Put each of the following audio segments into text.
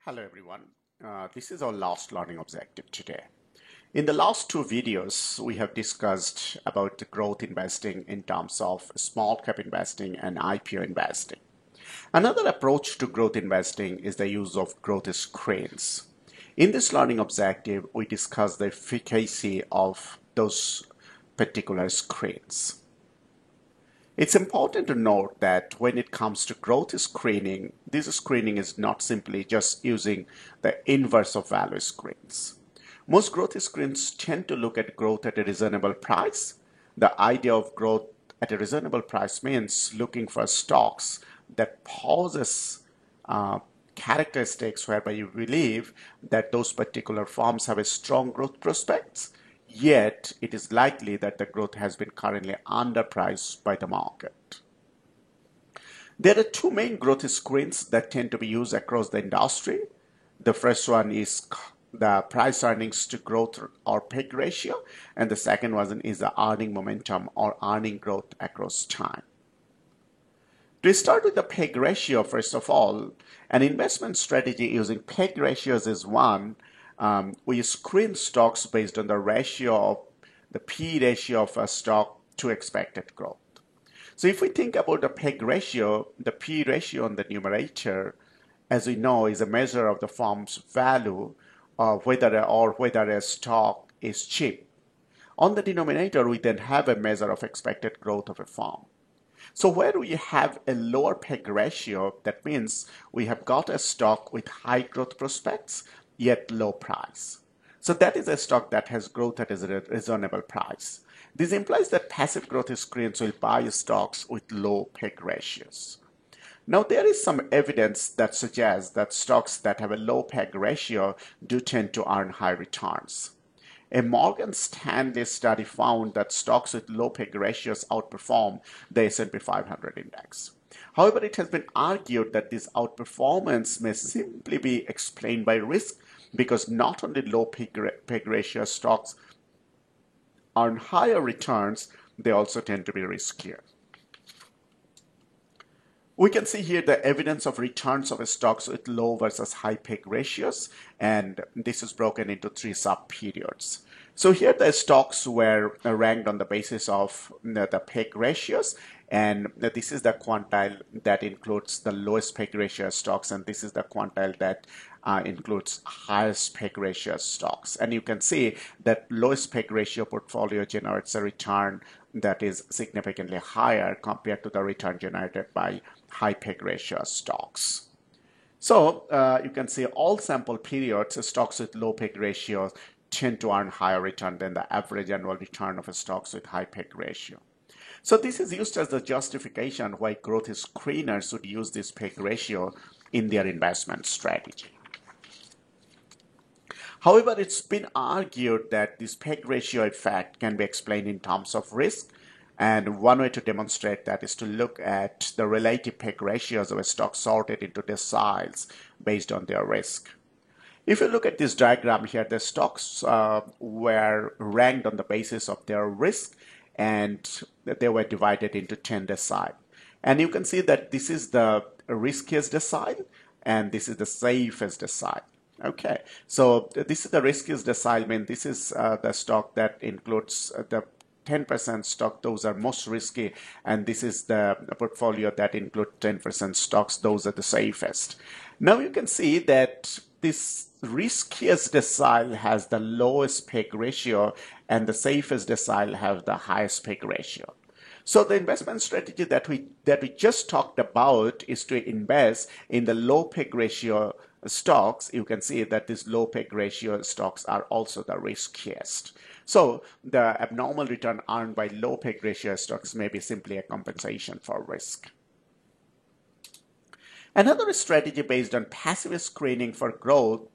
Hello everyone. This is our last learning objective today. In the last two videos, we have discussed about the growth investing in terms of small cap investing and IPO investing. Another approach to growth investing is the use of growth screens. In this learning objective, we discuss the efficacy of those particular screens. It's important to note that when it comes to growth screening, this screening is not simply just using the inverse of value screens. Most growth screens tend to look at growth at a reasonable price. The idea of growth at a reasonable price means looking for stocks that possess characteristics whereby you believe that those particular firms have a strong growth prospects, yet it is likely that the growth has been currently underpriced by the market. There are two main growth screens that tend to be used across the industry. The first one is the price earnings to growth or PEG ratio, and the second one is the earning momentum or earning growth across time. To start with the PEG ratio, first of all, an investment strategy using PEG ratios is one. We screen stocks based on the ratio of the P ratio of a stock to expected growth. So if we think about the PEG ratio, the P ratio on the numerator, as we know, is a measure of the firm's value, whether a stock is cheap. On the denominator, we then have a measure of expected growth of a firm. So where we have a lower PEG ratio, that means we have got a stock with high growth prospects, yet low price. So that is a stock that has growth at a reasonable price. This implies that passive growth screens will buy stocks with low PEG ratios. Now there is some evidence that suggests that stocks that have a low PEG ratio do tend to earn high returns. A Morgan Stanley study found that stocks with low PEG ratios outperform the S&P 500 index. However, it has been argued that this outperformance may simply be explained by risk, because not only low PEG ratio stocks earn higher returns, they also tend to be riskier. We can see here the evidence of returns of stocks with low versus high PEG ratios, and this is broken into three sub-periods. So here the stocks were ranked on the basis of the PEG ratios, and this is the quantile that includes the lowest PEG ratio stocks, and this is the quantile that includes highest PEG ratio stocks. And you can see that lowest PEG ratio portfolio generates a return that is significantly higher compared to the return generated by high PEG ratio stocks. So you can see all sample periods, stocks with low PEG ratios tend to earn higher return than the average annual return of stocks with high PEG ratio. So this is used as the justification why growth screeners would use this PEG ratio in their investment strategy. However, it's been argued that this PEG ratio effect can be explained in terms of risk, and one way to demonstrate that is to look at the relative PEG ratios of a stock sorted into deciles based on their risk. If you look at this diagram here, the stocks were ranked on the basis of their risk, and they were divided into 10 deciles. And you can see that this is the riskiest decile, and this is the safest decile. Okay, so this is the riskiest decile, mean this is the stock that includes the 10% stock, those are most risky, and this is the portfolio that includes 10% stocks, those are the safest. Now you can see that this riskiest decile has the lowest PEG ratio, and the safest decile has the highest PEG ratio. So the investment strategy that we just talked about is to invest in the low PEG ratio stocks. You can see that these low PEG ratio stocks are also the riskiest. So the abnormal return earned by low PEG ratio stocks may be simply a compensation for risk. Another strategy based on passive screening for growth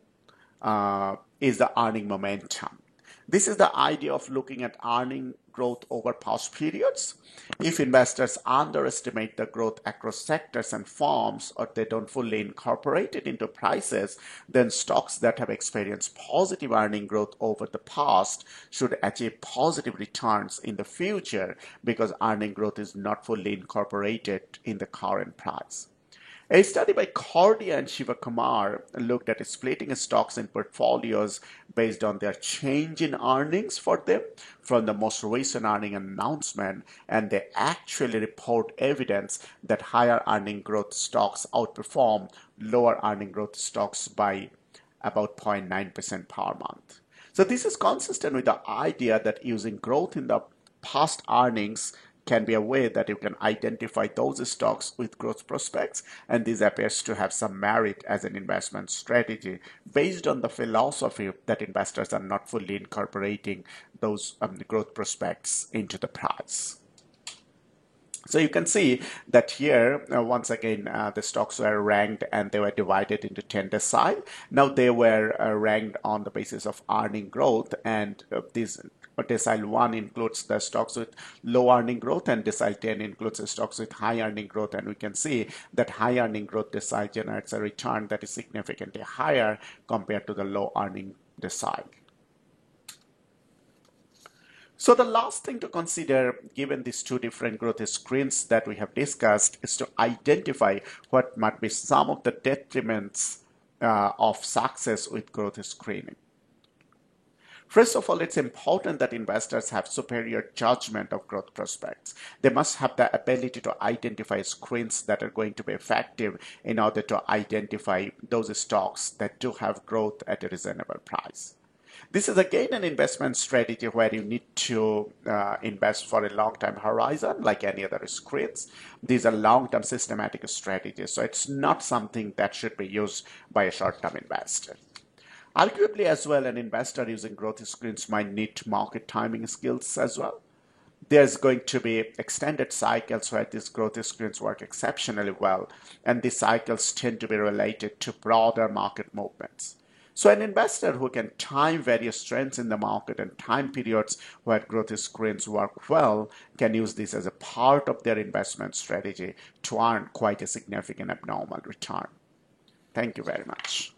is the earning momentum. This is the idea of looking at earning growth over past periods. If investors underestimate the growth across sectors and firms, or they don't fully incorporate it into prices, then stocks that have experienced positive earning growth over the past should achieve positive returns in the future, because earning growth is not fully incorporated in the current price. A study by Cordia and Shiva Kumar looked at splitting stocks in portfolios based on their change in earnings for them from the most recent earning announcement, and they actually report evidence that higher earning growth stocks outperform lower earning growth stocks by about 0.9% per month. So this is consistent with the idea that using growth in the past earnings can be a way that you can identify those stocks with growth prospects, and this appears to have some merit as an investment strategy based on the philosophy that investors are not fully incorporating those growth prospects into the price. So you can see that here, once again, the stocks were ranked and they were divided into 10 decile. Now they were ranked on the basis of earning growth, and this decile 1 includes the stocks with low earning growth, and decile 10 includes the stocks with high earning growth. And we can see that high earning growth decile generates a return that is significantly higher compared to the low earning decile. So the last thing to consider, given these two different growth screens that we have discussed, is to identify what might be some of the detriments of success with growth screening. First of all, it's important that investors have superior judgment of growth prospects. They must have the ability to identify screens that are going to be effective in order to identify those stocks that do have growth at a reasonable price. This is again an investment strategy where you need to invest for a long-term horizon, like any other screens. These are long-term systematic strategies, so it's not something that should be used by a short-term investor. Arguably as well, an investor using growth screens might need market timing skills as well. There's going to be extended cycles where these growth screens work exceptionally well, and these cycles tend to be related to broader market movements. So an investor who can time various trends in the market and time periods where growth screens work well can use this as a part of their investment strategy to earn quite a significant abnormal return. Thank you very much.